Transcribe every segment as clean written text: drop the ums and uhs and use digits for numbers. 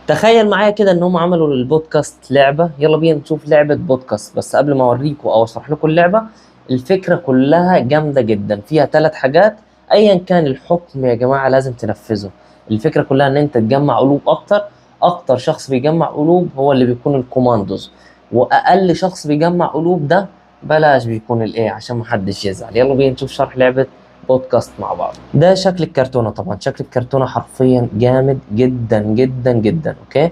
تخيل معايا كده ان هم عملوا للبودكاست لعبة. يلا بينا نشوف لعبة بودكاست، بس قبل ما اوريكم او اشرح لكم اللعبة، الفكرة كلها جامدة جدا، فيها 3 حاجات. ايا كان الحكم يا جماعة لازم تنفذه. الفكرة كلها ان انت تجمع قلوب اكتر. اكتر شخص بيجمع قلوب هو اللي بيكون الكوماندوز، واقل شخص بيجمع قلوب ده بلاش بيكون الايه، عشان محدش يزعل. يلا بينا نشوف شرح لعبة بودكاست مع بعض. ده شكل الكرتونة، طبعا شكل الكرتونة حرفيا جامد جدا جدا جدا. اوكي،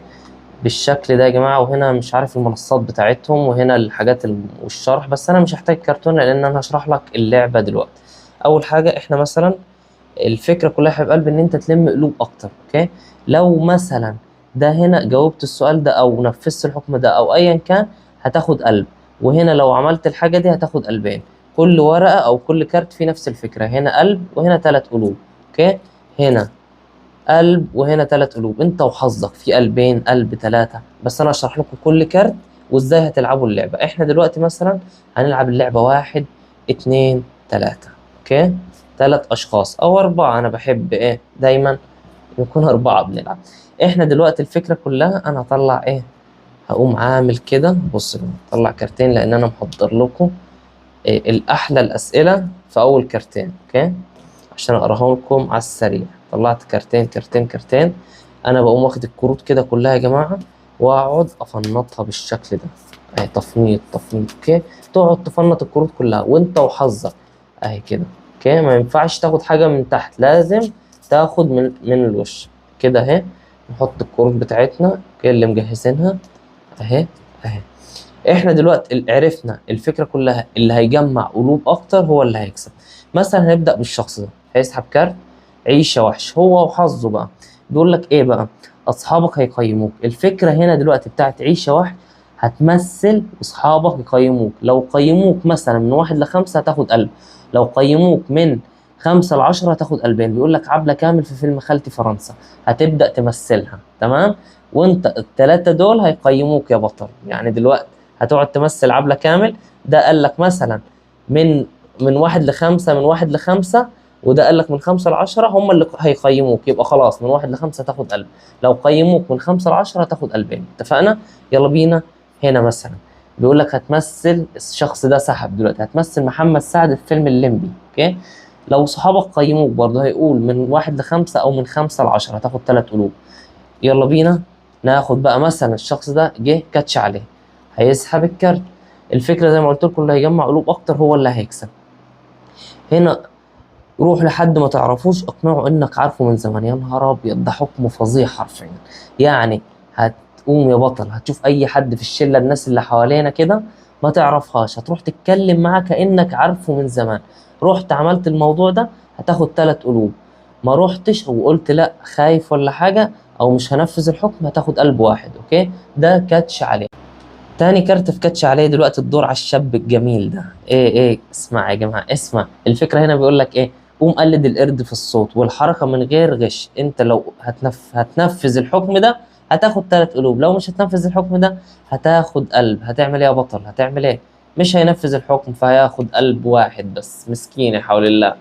بالشكل ده يا جماعة. وهنا مش عارف المنصات بتاعتهم، وهنا الحاجات والشرح، بس انا مش هحتاج كرتونة لان انا هشرح لك اللعبة دلوقتي. اول حاجة احنا مثلا الفكرة كلها يا حبيب قلبي ان انت تلم قلوب اكتر. اوكي، لو مثلا ده هنا جاوبت السؤال ده او نفذت الحكم ده او ايا كان هتاخد قلب، وهنا لو عملت الحاجة دي هتاخد قلبين. كل ورقة او كل كارت فيه نفس الفكرة، هنا قلب وهنا 3 قلوب. اوكي، هنا قلب وهنا 3 قلوب، انت وحظك في قلبين قلب 3. بس انا اشرح لكم كل كارت وازاي هتلعبوا اللعبة. احنا دلوقتي مثلا هنلعب اللعبة 1 2 3. اوكي، 3 اشخاص او 4، انا بحب ايه دايما نكون 4 بنلعب. احنا دلوقتي الفكرة كلها انا هطلع ايه، هقوم عامل كده. بص طلع كارتين لان انا محضر لكم إيه الاحلى الاسئلة في اول كارتين. اوكي، عشان اقراهم لكم على السريع. طلعت كارتين كارتين كارتين. انا بقوم واخد الكروت كده كلها يا جماعه، واقعد افنطها بالشكل ده. اهي تفنيط تفنيط. اوكي، تقعد تفنط الكروت كلها وانت وحظك. اهي كده. اوكي، ما ينفعش تاخد حاجه من تحت، لازم تاخد من الوش كده. اهي نحط الكروت بتاعتنا اوكي اللي مجهزينها. اهي اهي. احنا دلوقتي عرفنا الفكره كلها، اللي هيجمع قلوب اكتر هو اللي هيكسب. مثلا هنبدا بالشخص ده، هيسحب كارت عيشه وحش، هو وحظه بقى. بيقول لك ايه بقى، اصحابك هيقيموك. الفكره هنا دلوقتي بتاعت عيشه وحش، هتمثل اصحابك يقيموك. لو قيموك مثلا من 1 ل5 هتاخد قلب، لو قيموك من 5 ل10 هتاخد قلبين. بيقول لك عبلة كامل في فيلم خالتي فرنسا، هتبدأ تمثلها. تمام، وانت ال3 دول هيقيموك يا بطل. يعني دلوقتي هتقعد تمثل عبلة كامل. ده قال لك مثلا من 1 ل5، من 1 ل5، وده قال لك من 5 ل10، هم اللي هيقيموك. يبقى خلاص من 1 ل5 تاخد قلب، لو قيموك من 5 ل10 تاخد قلبين. اتفقنا؟ يلا بينا. هنا مثلا بيقول لك هتمثل الشخص ده سحب دلوقتي، هتمثل محمد سعد في فيلم الليمبي. اوكي، لو صحابك قيموك برضه هيقول من 1 ل5 او من 5 ل10 هتاخد 3 قلوب. يلا بينا ناخد بقى مثلا الشخص ده جه كاتش عليه، هيسحب الكارت. الفكره زي ما قلت لكم، اللي هيجمع قلوب اكتر هو اللي هيكسب. هنا روح لحد ما تعرفوش اقنعه انك عارفه من زمان. يا نهار ابيض، ده حكم فظيع حرفيا. يعني هتقوم يا بطل، هتشوف اي حد في الشله، الناس اللي حوالينا كده ما تعرفهاش، هتروح تتكلم معاه كانك عارفه من زمان. رحت عملت الموضوع ده هتاخد 3 قلوب. ما روحتش وقلت لا خايف ولا حاجه او مش هنفذ الحكم، هتاخد قلب واحد. اوكي، ده كاتش عليه. تاني كارت في كاتش عليه دلوقتي الدور على الشاب الجميل ده. ايه اسمع يا جماعه، اسمع الفكره. هنا بيقول لك ايه، قوم قلد القرد في الصوت والحركه من غير غش. انت لو هتنفذ الحكم ده هتاخد 3 قلوب، لو مش هتنفذ الحكم ده هتاخد قلب. هتعمل ايه يا بطل؟ هتعمل ايه؟ مش هينفذ الحكم فهياخد قلب واحد بس، مسكين يا حول الله.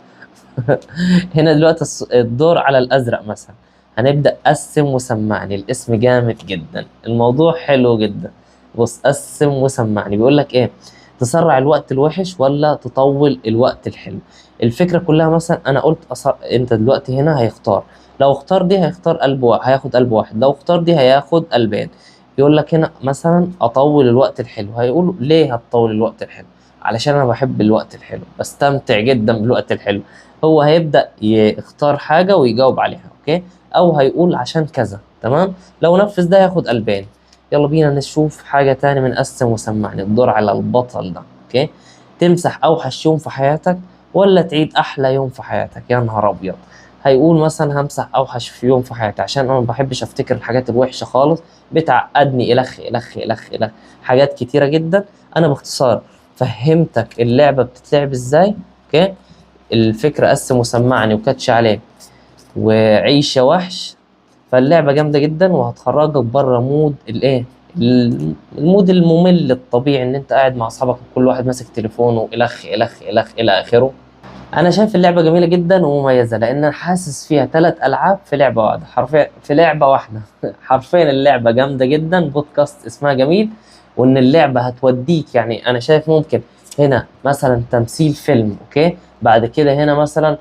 هنا دلوقتي الدور على الازرق مثلا. هنبدا قسم وسمعني. الاسم جامد جدا، الموضوع حلو جدا. بص، قسم وسمعني. بيقول لك ايه، تسرع الوقت الوحش ولا تطول الوقت الحلو. الفكره كلها مثلا انا قلت انت دلوقتي هنا هيختار. لو اختار دي هيختار قلب هياخد قلب واحد، لو اختار دي هياخد قلبين. يقول لك هنا مثلا اطول الوقت الحلو. هيقول ليه هتطول الوقت الحلو؟ علشان انا بحب الوقت الحلو، بستمتع جدا بالوقت الحلو. هو هيبدأ يختار حاجة ويجاوب عليها. اوكي، او هيقول عشان كذا. تمام، لو نفذ ده ياخد قلبين. يلا بينا نشوف حاجة تاني من قسم وسمعني. الدور على البطل ده. اوكي، تمسح اوحش يوم في حياتك ولا تعيد احلى يوم في حياتك. يا نهار ابيض. هيقول مثلا همسح اوحش في يوم في حياتي عشان انا ما بحبش افتكر الحاجات الوحشة خالص، بتعقدني الخ الخ الخ الخ حاجات كتيرة جدا. انا باختصار فهمتك اللعبة بتتلعب ازاي. اوكي، الفكرة قسم وسمعني وكاتش عليه وعيشة وحش. فاللعبة جامدة جدا وهتخرجك بره مود الايه، المود الممل الطبيعي ان انت قاعد مع اصحابك كل واحد ماسك تليفونه الخ الخ الخ الى اخره. انا شايف اللعبه جميله جدا ومميزه، لان انا حاسس فيها 3 العاب في لعبه واحده، حرفيا في لعبه واحده. حرفيا اللعبه جامده جدا، بودكاست اسمها جميل. وان اللعبه هتوديك، يعني انا شايف ممكن هنا مثلا تمثيل فيلم، اوكي، بعد كده هنا مثلا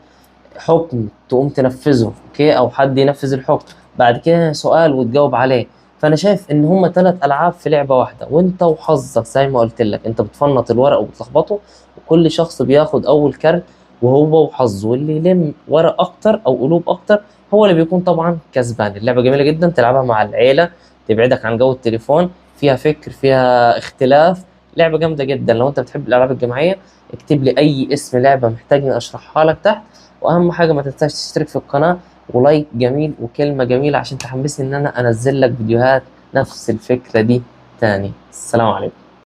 حكم تقوم تنفذه، اوكي، او حد ينفذ الحكم، بعد كده سؤال وتجاوب عليه. فانا شايف ان هما 3 العاب في لعبه واحده، وانت وحظك زي ما قلت لك، انت بتفنط الورق وبتلخبطه، وكل شخص بياخد اول كارت وهو وحظه، واللي يلم ورق اكتر او قلوب اكتر هو اللي بيكون طبعا كسبان. اللعبه جميله جدا، تلعبها مع العيله، تبعدك عن جو التليفون، فيها فكر، فيها اختلاف. لعبه جامده جدا. لو انت بتحب الالعاب الجماعيه اكتب لي اي اسم لعبه محتاجني اشرحها لك تحت. واهم حاجه ما تنساش تشترك في القناه، ولايك جميل وكلمه جميله عشان تحمسني ان انا انزل لك فيديوهات نفس الفكره دي تاني. السلام عليكم.